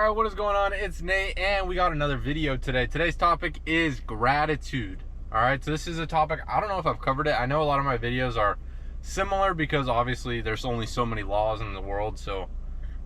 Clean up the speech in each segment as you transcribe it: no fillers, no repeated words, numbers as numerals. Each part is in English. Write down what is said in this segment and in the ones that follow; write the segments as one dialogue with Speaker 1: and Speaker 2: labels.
Speaker 1: All right, what is going on? It's Nate, and we got another video today. Today's topic is gratitude. All right, so this is a topic, I don't know if I've covered it. I know a lot of my videos are similar because obviously there's only so many laws in the world, so,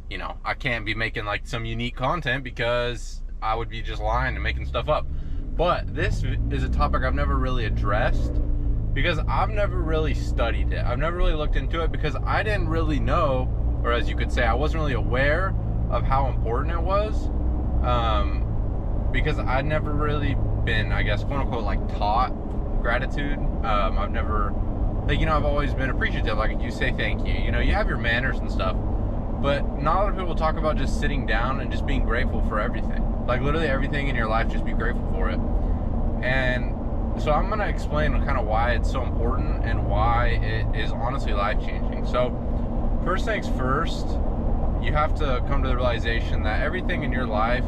Speaker 1: you know, I can't be making like some unique content because I would be just lying and making stuff up. But this is a topic I've never really addressed because I've never really studied it. I've never really looked into it because I didn't really know, or as you could say, I wasn't really aware of how important it was, because I'd never really been, I guess, quote unquote, like taught gratitude. I've never, like, you know, I've always been appreciative. Like, you say thank you, you know, you have your manners and stuff, but not a lot of people talk about just sitting down and just being grateful for everything. Like, literally everything in your life, just be grateful for it. And so I'm going to explain kind of why it's so important and why it is honestly life-changing. So first things first, you have to come to the realization that everything in your life,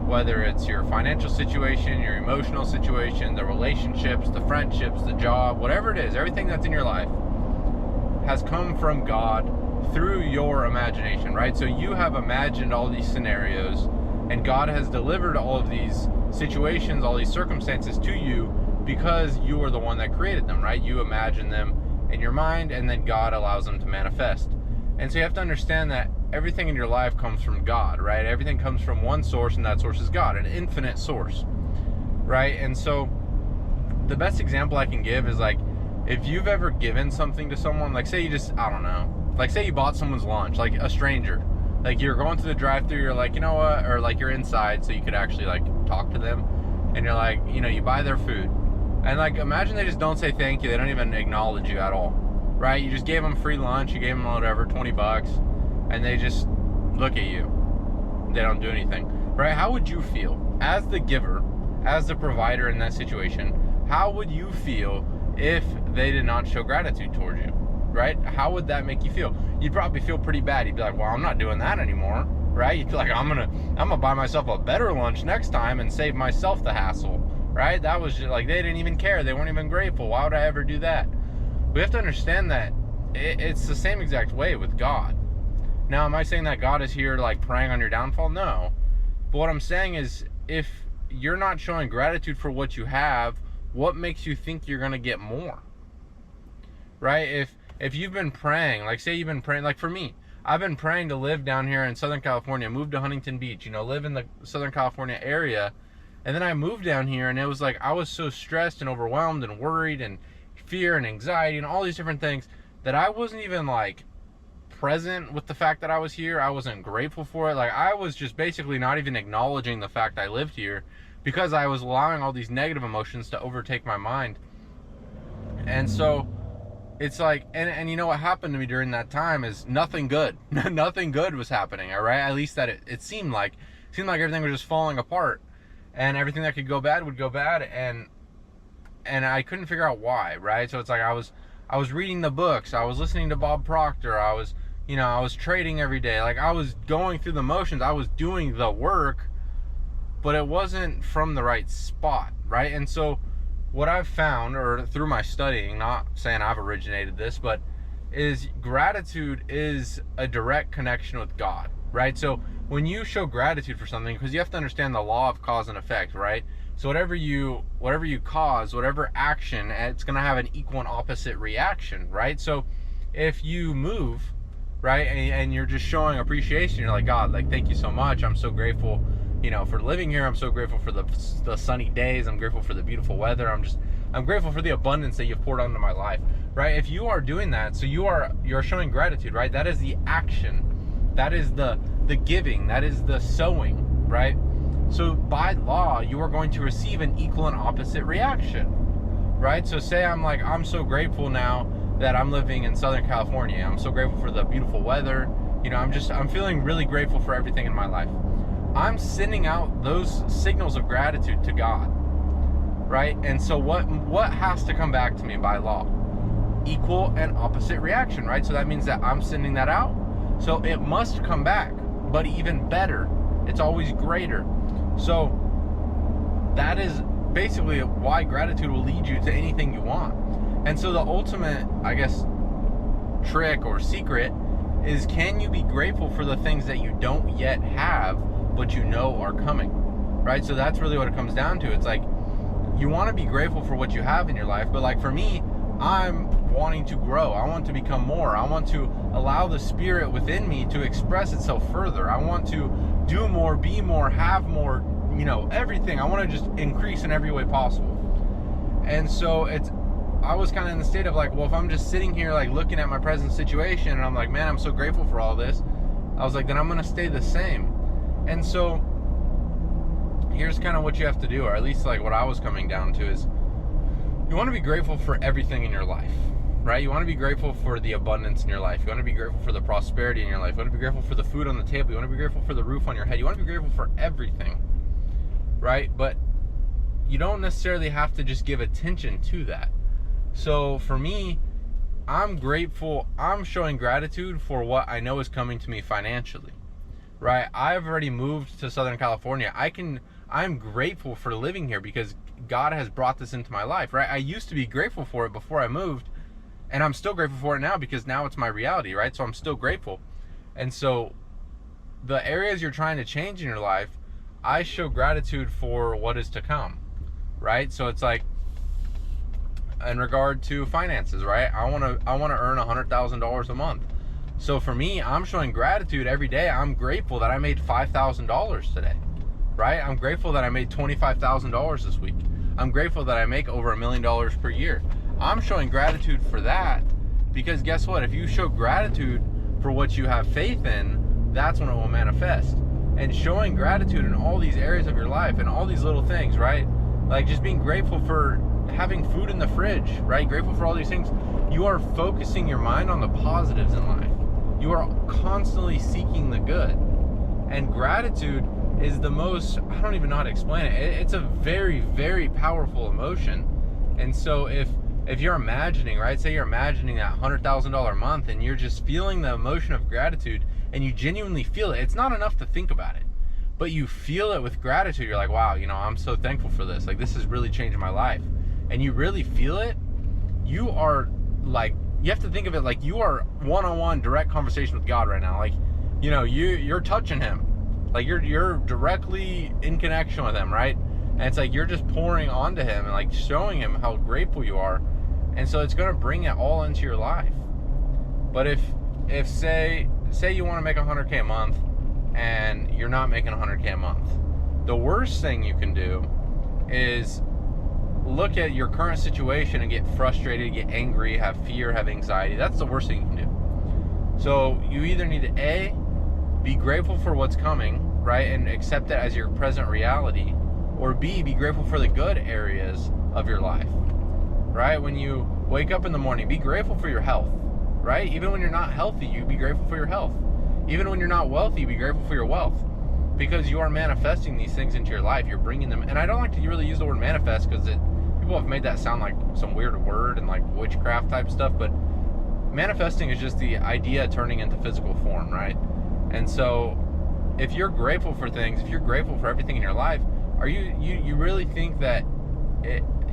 Speaker 1: whether it's your financial situation, your emotional situation, the relationships, the friendships, the job, whatever it is, everything that's in your life has come from God through your imagination, right? So you have imagined all these scenarios, and God has delivered all of these situations, all these circumstances to you because you are the one that created them, right? You imagine them in your mind, and then God allows them to manifest. And so you have to understand that everything in your life comes from God, right? Everything comes from one source, and that source is God, an infinite source, right? And so the best example I can give is, like, if you've ever given something to someone, like, say you just, I don't know, like, say you bought someone's lunch, like a stranger, like you're going through the drive-thru, you're like, you know what, or like you're inside so you could actually like talk to them, and you're like, you know, you buy their food, and like imagine they just don't say thank you, they don't even acknowledge you at all, right? You just gave them free lunch, you gave them whatever, 20 bucks, and they just look at you. They don't do anything, right? How would you feel as the giver, as the provider in that situation? How would you feel if they did not show gratitude towards you, right? How would that make you feel? You'd probably feel pretty bad. You'd be like, well, I'm not doing that anymore, right? You'd be like, I'm gonna buy myself a better lunch next time and save myself the hassle, right? That was just like, they didn't even care. They weren't even grateful. Why would I ever do that? We have to understand that it's the same exact way with God. Now, am I saying that God is here like preying on your downfall? No. But what I'm saying is, if you're not showing gratitude for what you have, what makes you think you're going to get more? Right? If you've been praying, like say you've been praying, like for me, I've been praying to live down here in Southern California, move to Huntington Beach, you know, live in the Southern California area. And then I moved down here, and it was like I was so stressed and overwhelmed and worried and fear and anxiety and all these different things that I wasn't even like present with the fact that I was here. I wasn't grateful for it. Like, I was just basically not even acknowledging the fact I lived here because I was allowing all these negative emotions to overtake my mind. And so it's like, and you know what happened to me during that time is nothing good. Nothing good was happening, all right? At least that it seemed like everything was just falling apart, and everything that could go bad would go bad, and I couldn't figure out why, right? So it's like I was reading the books, I was listening to Bob Proctor, I was trading every day, like I was going through the motions, I was doing the work, but it wasn't from the right spot, right? And so what I've found, or through my studying, not saying I've originated this, but is gratitude is a direct connection with God, right? So when you show gratitude for something, because you have to understand the law of cause and effect, right? So whatever you cause, whatever action, it's going to have an equal and opposite reaction, right? So if you move, right, and you're just showing appreciation, you're like, God, like, thank you so much. I'm so grateful, you know, for living here. I'm so grateful for the sunny days. I'm grateful for the beautiful weather. I'm grateful for the abundance that you've poured onto my life, right? If you are doing that, so you're showing gratitude, right? That is the action. That is the giving. That is the sowing, right? So by law, you are going to receive an equal and opposite reaction, right? So say I'm so grateful now that I'm living in Southern California. I'm so grateful for the beautiful weather. You know, I'm feeling really grateful for everything in my life. I'm sending out those signals of gratitude to God, right? And so what has to come back to me by law? Equal and opposite reaction, right? So that means that I'm sending that out, so it must come back, but even better. It's always greater. So that is basically why gratitude will lead you to anything you want. And so the ultimate, I guess, trick or secret is, can you be grateful for the things that you don't yet have but you know are coming, right? So that's really what it comes down to. It's like, you want to be grateful for what you have in your life, but like for me, I'm wanting to grow. I want to become more. I want to allow the spirit within me to express itself further. I want to do more, be more, have more, everything. I want to just increase in every way possible. And so I was kind of in the state of like, well, if I'm just sitting here like looking at my present situation and I'm like, man, I'm so grateful for all this, I was like, then I'm going to stay the same. And so here's kind of what you have to do, or at least like what I was coming down to, is you want to be grateful for everything in your life, right? You want to be grateful for the abundance in your life. You want to be grateful for the prosperity in your life. You want to be grateful for the food on the table. You want to be grateful for the roof on your head. You want to be grateful for everything, right? But you don't necessarily have to just give attention to that. So for me, I'm grateful. I'm showing gratitude for what I know is coming to me financially, right? I've already moved to Southern California. I'm grateful for living here because God has brought this into my life, right? I used to be grateful for it before I moved, and I'm still grateful for it now because now it's my reality, right? So I'm still grateful. And so the areas you're trying to change in your life, I show gratitude for what is to come, right? So it's like, in regard to finances, right? I want to earn $100,000 a month. So for me, I'm showing gratitude every day. I'm grateful that I made $5,000 today, right? I'm grateful that I made $25,000 this week. I'm grateful that I make over $1 million per year. I'm showing gratitude for that because guess what? If you show gratitude for what you have faith in, that's when it will manifest. And showing gratitude in all these areas of your life and all these little things, right? Like just being grateful for having food in the fridge, right? Grateful for all these things. You are focusing your mind on the positives in life. You are constantly seeking the good. And gratitude is the most, I don't even know how to explain it. It's a very, very powerful emotion. And so if you're imagining, right? Say you're imagining that $100,000 month and you're just feeling the emotion of gratitude and you genuinely feel it. It's not enough to think about it, but you feel it with gratitude. You're like, wow, I'm so thankful for this. Like, this has really changed my life. And you really feel it. You are like, you have to think of it like you are one-on-one direct conversation with God right now. Like, you're touching him. Like you're directly in connection with him, right? And it's like you're just pouring onto him and like showing him how grateful you are. And so it's going to bring it all into your life. But if say you want to make $100K a month and you're not making $100K a month, the worst thing you can do is look at your current situation and get frustrated, get angry, have fear, have anxiety. That's the worst thing you can do. So you either need to A, be grateful for what's coming, right, and accept it as your present reality, or B, be grateful for the good areas of your life, right? When you wake up in the morning, be grateful for your health, right? Even when you're not healthy, you be grateful for your health. Even when you're not wealthy, be grateful for your wealth, because you are manifesting these things into your life. You're bringing them, and I don't like to really use the word manifest because people have made that sound like some weird word and like witchcraft type stuff, but manifesting is just the idea turning into physical form, right? And so if you're grateful for things, if you're grateful for everything in your life, are you really think that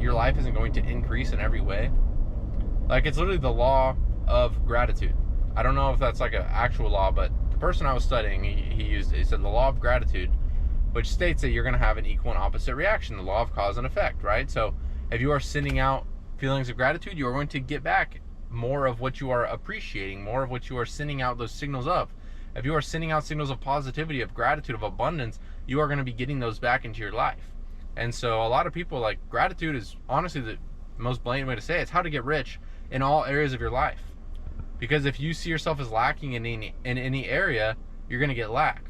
Speaker 1: your life isn't going to increase in every way? Like, it's literally the law of gratitude. I don't know if that's like an actual law, but the person I was studying, he used it. He said the law of gratitude, which states that you're going to have an equal and opposite reaction, the law of cause and effect, right? So if you are sending out feelings of gratitude, you are going to get back more of what you are appreciating, more of what you are sending out those signals of. If you are sending out signals of positivity, of gratitude, of abundance, you are going to be getting those back into your life. And so a lot of people, like, gratitude is honestly the most blatant way to say it. It's how to get rich in all areas of your life. Because if you see yourself as lacking in any area, you're going to get lack.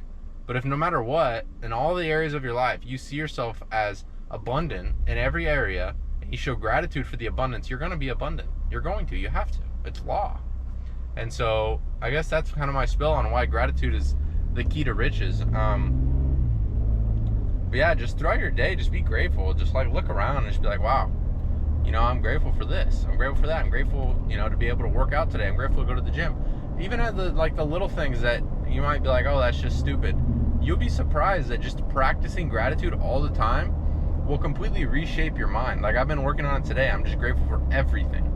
Speaker 1: But if no matter what, in all the areas of your life, you see yourself as abundant in every area, and you show gratitude for the abundance, you're going to be abundant. You're going to. You have to. It's law. And so I guess that's kind of my spill on why gratitude is the key to riches. But yeah, just throughout your day, just be grateful. Just like look around and just be like, wow, I'm grateful for this. I'm grateful for that. I'm grateful, to be able to work out today. I'm grateful to go to the gym. Even at the little things that you might be like, oh, that's just stupid. You'll be surprised that just practicing gratitude all the time will completely reshape your mind. Like, I've been working on it today. I'm just grateful for everything.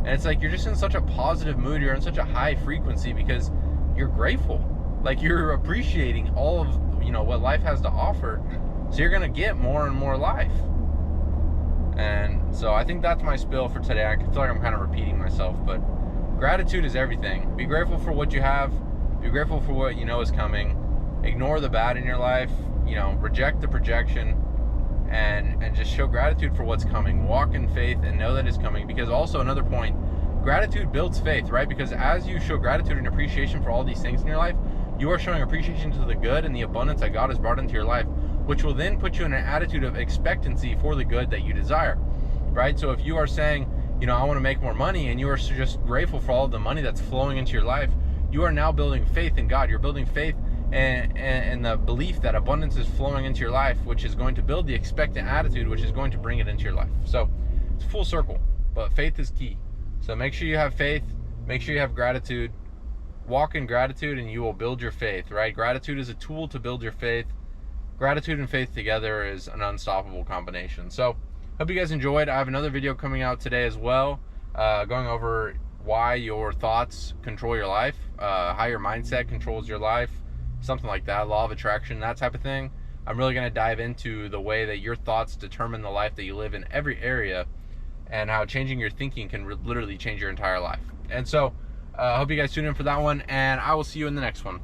Speaker 1: And it's like you're just in such a positive mood. You're in such a high frequency because you're grateful. Like, you're appreciating all of, what life has to offer. So you're going to get more and more life. And so I think that's my spill for today. I feel like I'm kind of repeating myself, but gratitude is everything. Be grateful for what you have. Be grateful for what you know is coming. Ignore the bad in your life. Reject the projection, and just show gratitude for what's coming. Walk in faith and know that it's coming. Because also another point, gratitude builds faith, right? Because as you show gratitude and appreciation for all these things in your life, you are showing appreciation to the good and the abundance that God has brought into your life, which will then put you in an attitude of expectancy for the good that you desire, right? So if you are saying, I want to make more money, and you are just grateful for all of the money that's flowing into your life, you are now building faith in God. You're building faith and the belief that abundance is flowing into your life, which is going to build the expectant attitude, which is going to bring it into your life. So it's full circle, but faith is key. So make sure you have faith, make sure you have gratitude, walk in gratitude, and you will build your faith, right? Gratitude is a tool to build your faith. Gratitude and faith together is an unstoppable combination. So hope you guys enjoyed. I have another video coming out today as well, going over why your thoughts control your life, how your mindset controls your life, something like that, law of attraction, that type of thing. I'm really going to dive into the way that your thoughts determine the life that you live in every area, and how changing your thinking can literally change your entire life. And so I hope you guys tune in for that one, and I will see you in the next one.